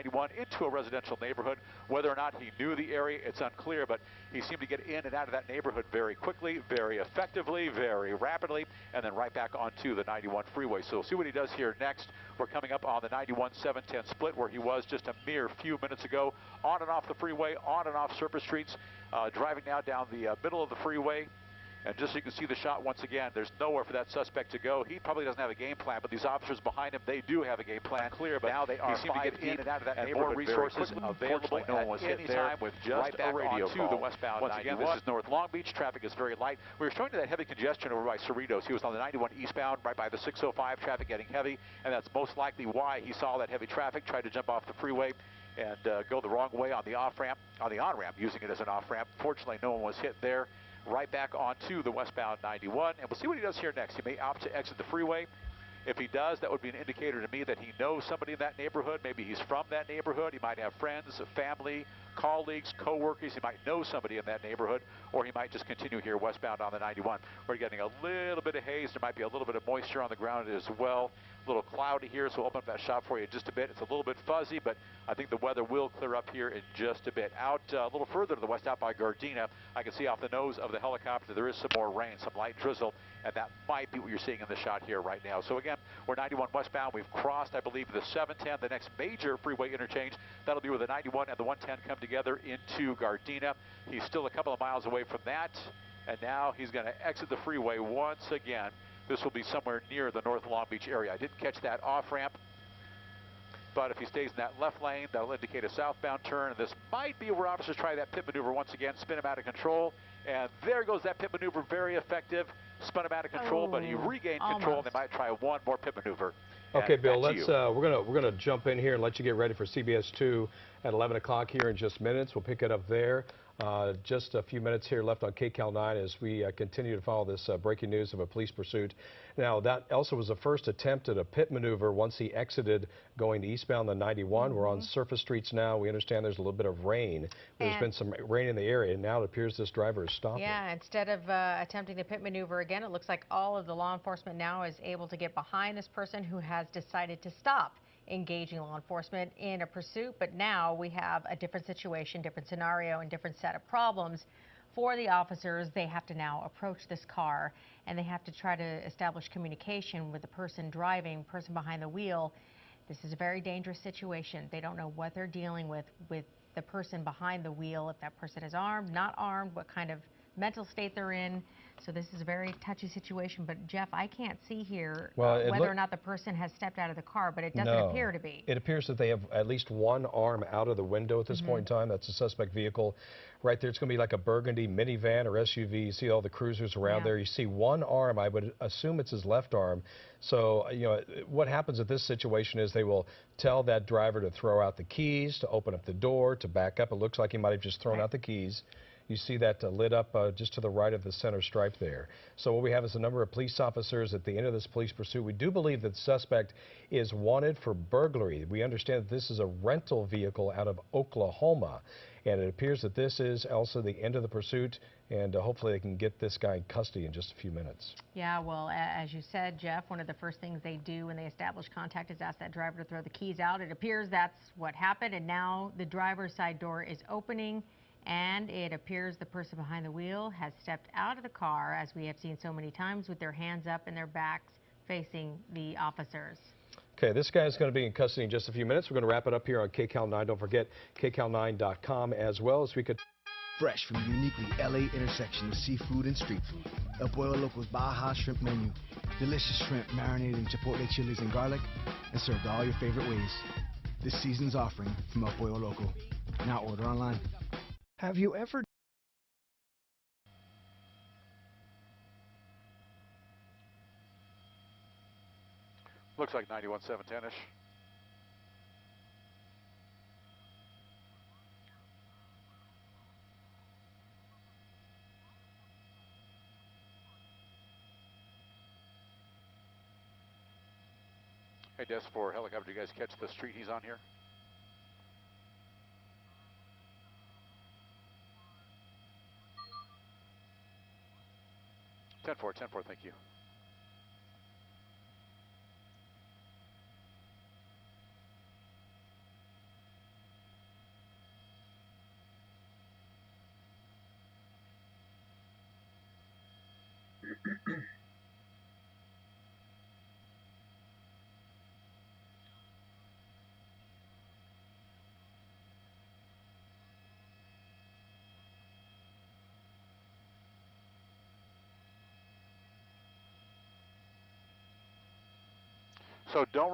91 into a residential neighborhood. Whether or not he knew the area, it's unclear, but he seemed to get in and out of that neighborhood very quickly, very effectively, very rapidly, and then right back onto the 91 freeway. So we'll see what he does here next. We're coming up on the 91-710 split where he was just a mere few minutes ago, on and off the freeway, on and off surface streets, driving now down the middle of the freeway. And just so you can see the shot once again, there's nowhere for that suspect to go. He probably doesn't have a game plan, but these officers behind him, they do have a game plan. Clear, but now they are seem to get in and out of that neighborhood. More resources available no one was hit there with just right back a radio to the westbound once 91. Again, this is North Long Beach. Traffic is very light. We were showing you that heavy congestion over by Cerritos. He was on the 91 eastbound, right by the 605. Traffic getting heavy, and that's most likely why he saw that heavy traffic, tried to jump off the freeway and go the wrong way on the off-ramp, on the on-ramp, using it as an off-ramp. Fortunately, no one was hit there. Right back onto the westbound 91, and we'll see what he does here next. He may opt to exit the freeway. If he does, that would be an indicator to me that he knows somebody in that neighborhood. Maybe he's from that neighborhood. He might have friends, family, colleagues, co-workers. He might know somebody in that neighborhood, or he might just continue here westbound on the 91. We're getting a little bit of haze. There might be a little bit of moisture on the ground as well. A little cloudy here, so we'll open up that shot for you in just a bit. It's a little bit fuzzy, but I think the weather will clear up here in just a bit. Out a little further to the west, out by Gardena, I can see off the nose of the helicopter there is some more rain, some light drizzle, and that might be what you're seeing in the shot here right now. So again, we're 91 westbound. We've crossed, I believe, the 710, the next major freeway interchange. That'll be where the 91 and the 110 come together into Gardena. He's still a couple of miles away from that, and now he's going to exit the freeway once again. This will be somewhere near the North Long Beach area. I didn't catch that off-ramp, but if he stays in that left lane, that'll indicate a southbound turn, and this might be where officers try that pit maneuver once again, spin him out of control, and there goes that pit maneuver, very effective. Spun him out of control, but he regained control, and they might try one more pit maneuver. Okay, Bill, let's we're gonna jump in here and let you get ready for CBS 2 at 11 o'clock here in just minutes. We'll pick it up there. Just a few minutes here left on KCAL 9 as we continue to follow this breaking news of a police pursuit. Now, that also was the first attempt at a pit maneuver once he exited going eastbound the 91. We're on surface streets now. We understand there's a little bit of rain. There's been some rain in the area, and now it appears this driver is stopping. Yeah, instead of attempting the pit maneuver again, it looks like all of the law enforcement now is able to get behind this person who has decided to stop engaging law enforcement in a pursuit. But now we have a different situation, different scenario, and different set of problems for the officers. They have to now approach this car, and they have to try to establish communication with the person driving, person behind the wheel. This is a very dangerous situation. They don't know what they're dealing with the person behind the wheel, if that person is armed, not armed, what kind of mental state they're in. So this is a very touchy situation. But Jeff, I can't see here whether or not the person has stepped out of the car, but it doesn't appear to be. It appears that they have at least one arm out of the window at this point in time. That's a suspect vehicle right there. It's going to be like a burgundy minivan or SUV. You see all the cruisers around there. You see one arm. I would assume it's his left arm. So, you know, what happens at this situation is they will tell that driver to throw out the keys, to open up the door, to back up. It looks like he might have just thrown out the keys. You see that lit up just to the right of the center stripe there. So what we have is a number of police officers at the end of this police pursuit. We do believe that the suspect is wanted for burglary. We understand that this is a rental vehicle out of Oklahoma, and it appears that this is also the end of the pursuit, and hopefully they can get this guy in custody in just a few minutes. Yeah, well, as you said, Jeff, one of the first things they do when they establish contact is ask that driver to throw the keys out. It appears that's what happened, and now the driver's side door is opening, and it appears the person behind the wheel has stepped out of the car, as we have seen so many times, with their hands up and their backs facing the officers. Okay, this guy is going to be in custody in just a few minutes. We're going to wrap it up here on KCAL 9. Don't forget KCAL9.com, as well as we could. Fresh from the uniquely LA intersection of seafood and street food, El Pollo Loco's Baja Shrimp menu. Delicious shrimp marinated in chipotle chilies and garlic and served all your favorite ways. This season's offering from El Pollo Loco. Now order online. Have you ever... Looks like 91 710-ish. Hey, Des, for helicopter, do you guys catch the street he's on here? Ten four, thank you. So don't